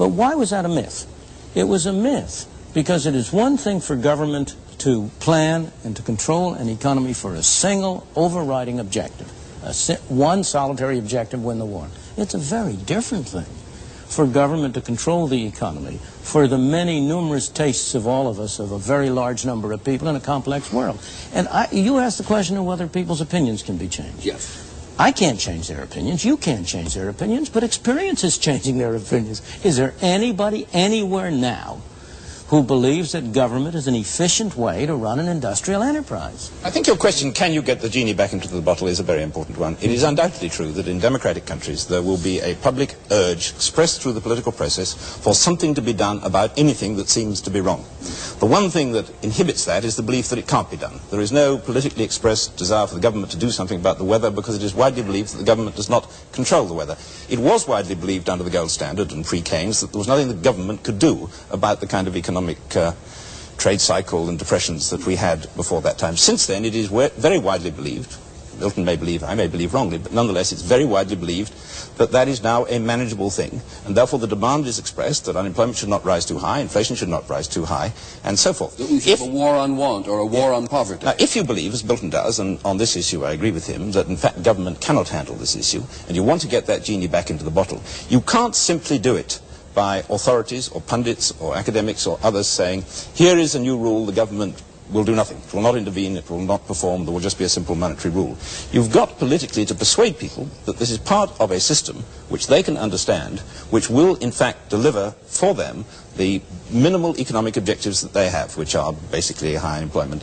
But why was that a myth? It was a myth because it is one thing for government to plan and to control an economy for a single overriding objective, one solitary objective, win the war. It's a very different thing for government to control the economy for the many numerous tastes of all of us, of a very large number of people in a complex world. And you asked the question of whether people's opinions can be changed. Yes. I can't change their opinions, you can't change their opinions, but experience is changing their opinions. Is there anybody anywhere now who believes that government is an efficient way to run an industrial enterprise? I think your question, can you get the genie back into the bottle, is a very important one. It is undoubtedly true that in democratic countries there will be a public urge expressed through the political process for something to be done about anything that seems to be wrong. The one thing that inhibits that is the belief that it can't be done. There is no politically expressed desire for the government to do something about the weather because it is widely believed that the government does not control the weather. It was widely believed under the gold standard and pre-Keynes that there was nothing the government could do about the kind of economic trade cycle and depressions that we had before that time. Since then, it is very widely believed, Milton may believe, I may believe wrongly, but nonetheless it's very widely believed that that is now a manageable thing, and therefore the demand is expressed that unemployment should not rise too high, inflation should not rise too high, and so forth. That we should have a war on want or a war on poverty. Now, if you believe, as Milton does, and on this issue I agree with him, that in fact government cannot handle this issue, and you want to get that genie back into the bottle, you can't simply do it by authorities or pundits or academics or others saying, here is a new rule, the government will do nothing. It will not intervene, it will not perform, there will just be a simple monetary rule. You've got politically to persuade people that this is part of a system which they can understand, which will in fact deliver for them the minimal economic objectives that they have, which are basically high employment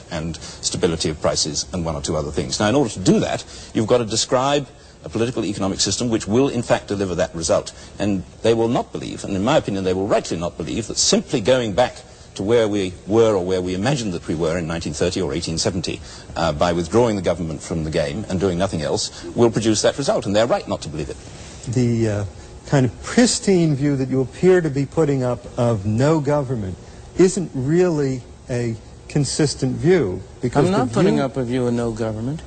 and stability of prices and one or two other things. Now, in order to do that, you've got to describe a political economic system which will in fact deliver that result. And they will not believe, and in my opinion they will rightly not believe, that simply going back to where we were or where we imagined that we were in 1930 or 1870 by withdrawing the government from the game and doing nothing else will produce that result, and they're right not to believe it. The kind of pristine view that you appear to be putting up of no government isn't really a consistent view. Because I'm not putting up a view of no government.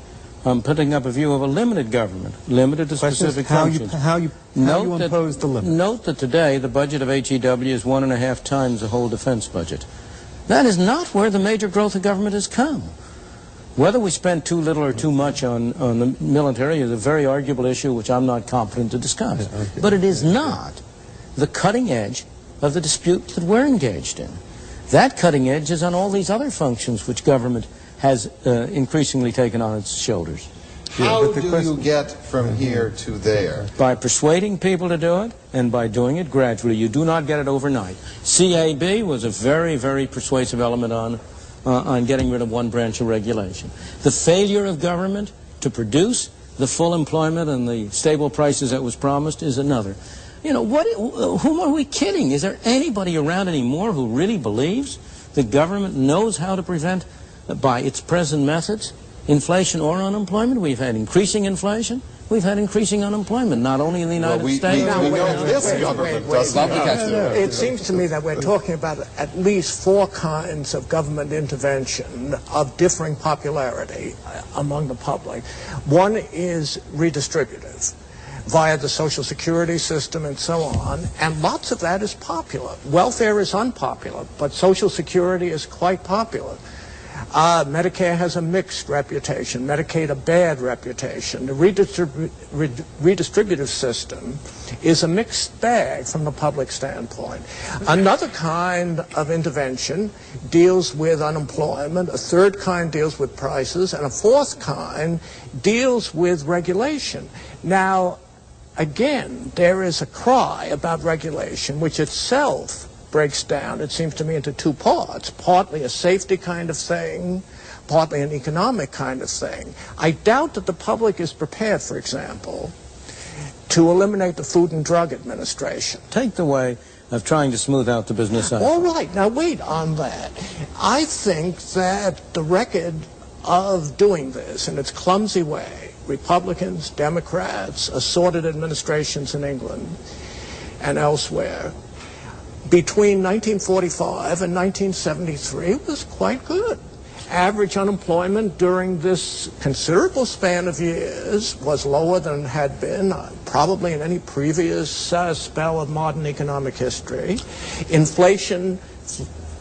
I'm putting up a view of a limited government, limited to specific functions. How you impose the limit. Note that today the budget of HEW is 1.5 times the whole defense budget. That is not where the major growth of government has come. Whether we spend too little or too much on the military is a very arguable issue which I'm not competent to discuss. But it is not the cutting edge of the dispute that we're engaged in. That cutting edge is on all these other functions which government has increasingly taken on its shoulders. How do you get from here to there? By persuading people to do it, and by doing it gradually. You do not get it overnight. CAB was a very, very persuasive element on getting rid of one branch of regulation. The failure of government to produce the full employment and the stable prices that was promised is another. You know, whom are we kidding? Is there anybody around anymore who really believes the government knows how to prevent, by its present methods, inflation or unemployment? We've had increasing inflation. We've had increasing unemployment, not only in the United States. It seems to me that we're talking about at least 4 kinds of government intervention of differing popularity among the public. One is redistributive, via the Social Security system and so on, and lots of that is popular. Welfare is unpopular, but Social Security is quite popular. Medicare has a mixed reputation, Medicaid a bad reputation. The redistributive system is a mixed bag from the public standpoint. Another kind of intervention deals with unemployment, a third kind deals with prices, and a fourth kind deals with regulation. Now, again, there is a cry about regulation which itself breaks down, it seems to me, into 2 parts. Partly a safety kind of thing, partly an economic kind of thing. I doubt that the public is prepared, for example, to eliminate the Food and Drug Administration. Take the way of trying to smooth out the business cycle. All right, now wait on that. I think that the record of doing this in its clumsy way, Republicans, Democrats, assorted administrations in England and elsewhere, between 1945 and 1973 was quite good. Average unemployment during this considerable span of years was lower than it had been. probably in any previous spell of modern economic history. Inflation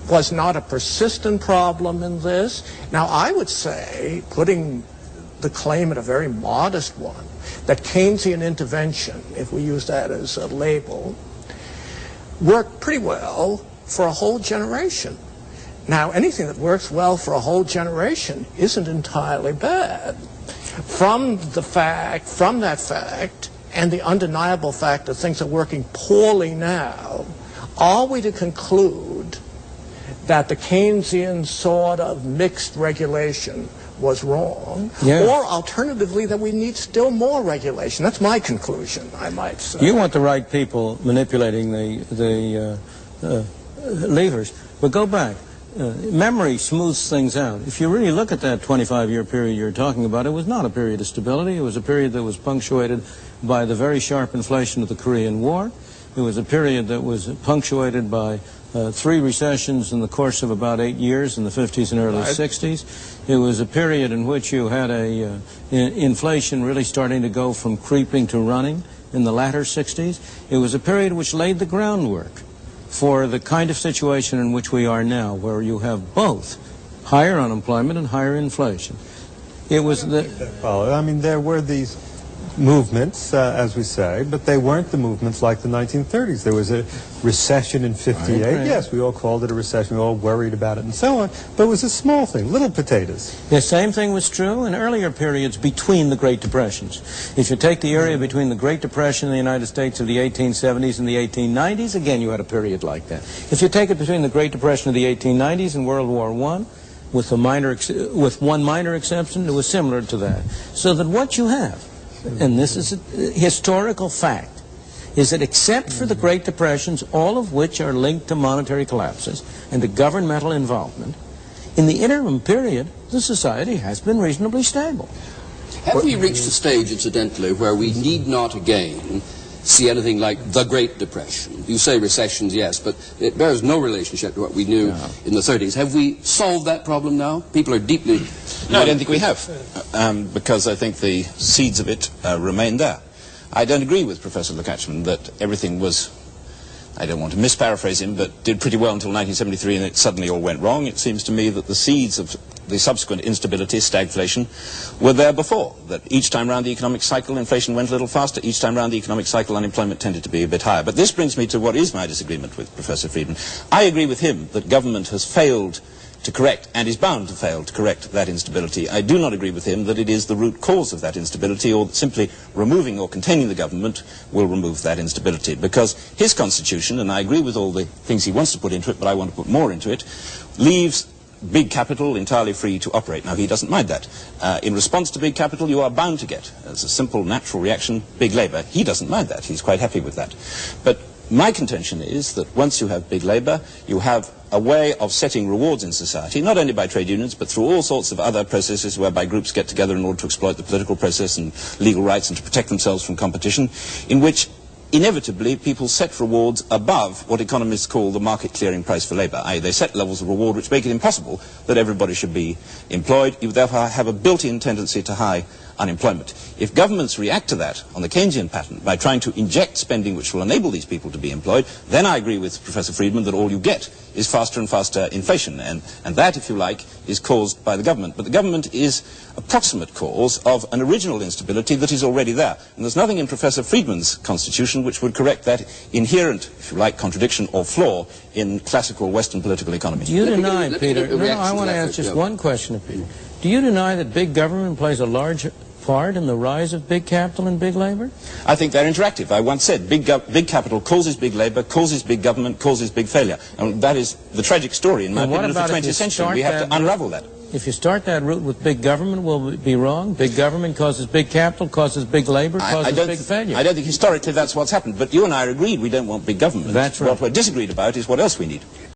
was not a persistent problem in this. Now, I would say, putting the claim at a very modest one, that Keynesian intervention, if we use that as a label, worked pretty well for a whole generation. Now, anything that works well for a whole generation isn't entirely bad. From that fact, and the undeniable fact that things are working poorly now, are we to conclude that the Keynesian sort of mixed regulation was wrong, or alternatively that we need still more regulation? That's my conclusion, I might say. You want the right people manipulating the levers, but go back. Memory smooths things out. If you really look at that 25-year period you're talking about, it was not a period of stability. It was a period that was punctuated by the very sharp inflation of the Korean War. It was a period that was punctuated by 3 recessions in the course of about 8 years in the 50s and early 60s. It was a period in which you had inflation really starting to go from creeping to running in the latter 60s. It was a period which laid the groundwork for the kind of situation in which we are now, where you have both higher unemployment and higher inflation. It was I mean, there were these movements, as we say, but they weren't the movements like the 1930s. There was a recession in 58. Yes, we all called it a recession. We all worried about it and so on. But it was a small thing, little potatoes. The same thing was true in earlier periods between the Great Depressions. If you take the area between the Great Depression in the United States of the 1870s and the 1890s, again, you had a period like that. If you take it between the Great Depression of the 1890s and World War I, with one minor exception, it was similar to that. So that what you have, and this is a historical fact, is that except for the Great Depressions, all of which are linked to monetary collapses and to governmental involvement, in the interim period, the society has been reasonably stable. Have we reached a stage, incidentally, where we need not again see anything like the Great Depression? You say recessions, yes, but it bears no relationship to what we knew in the 30s. Have we solved that problem now? People are deeply... No, I don't think we have, because I think the seeds of it remain there. I don't agree with Professor Lukács that everything was, I don't want to misparaphrase him, but did pretty well until 1973 and it suddenly all went wrong. It seems to me that the seeds of the subsequent instability, stagflation, were there before. That each time round the economic cycle, inflation went a little faster. Each time round the economic cycle, unemployment tended to be a bit higher. But this brings me to what is my disagreement with Professor Friedman. I agree with him that government has failed to correct, and is bound to fail to correct, that instability. I do not agree with him that it is the root cause of that instability, or that simply removing or containing the government will remove that instability. Because his constitution, and I agree with all the things he wants to put into it, but I want to put more into it, leaves big capital entirely free to operate. Now, he doesn't mind that. In response to big capital, you are bound to get, as a simple natural reaction, big labour. He doesn't mind that. He's quite happy with that. But my contention is that once you have big labour, you have a way of setting rewards in society, not only by trade unions, but through all sorts of other processes whereby groups get together in order to exploit the political process and legal rights and to protect themselves from competition, in which inevitably people set rewards above what economists call the market clearing price for labour, i.e. they set levels of reward which make it impossible that everybody should be employed. You therefore have a built-in tendency to high unemployment. If governments react to that on the Keynesian pattern by trying to inject spending which will enable these people to be employed, then I agree with Professor Friedman that all you get is faster and faster inflation, and that, if you like, is caused by the government. But the government is a proximate cause of an original instability that is already there. And there's nothing in Professor Friedman's constitution which would correct that inherent, if you like, contradiction or flaw in classical Western political economy. Do you deny, Peter, I want to ask just one question of Peter. Do you deny that big government plays a large part in the rise of big capital and big labor? I think they're interactive. I once said big capital causes big labor, causes big government, causes big failure. And that is the tragic story, in my opinion, of the 20th century. We have to unravel that. If you start that route with big government, will it be wrong? Big government causes big capital, causes big labor, causes big failure. I don't think historically that's what's happened. But you and I are agreed we don't want big government. That's right. What we're disagreed about is what else we need.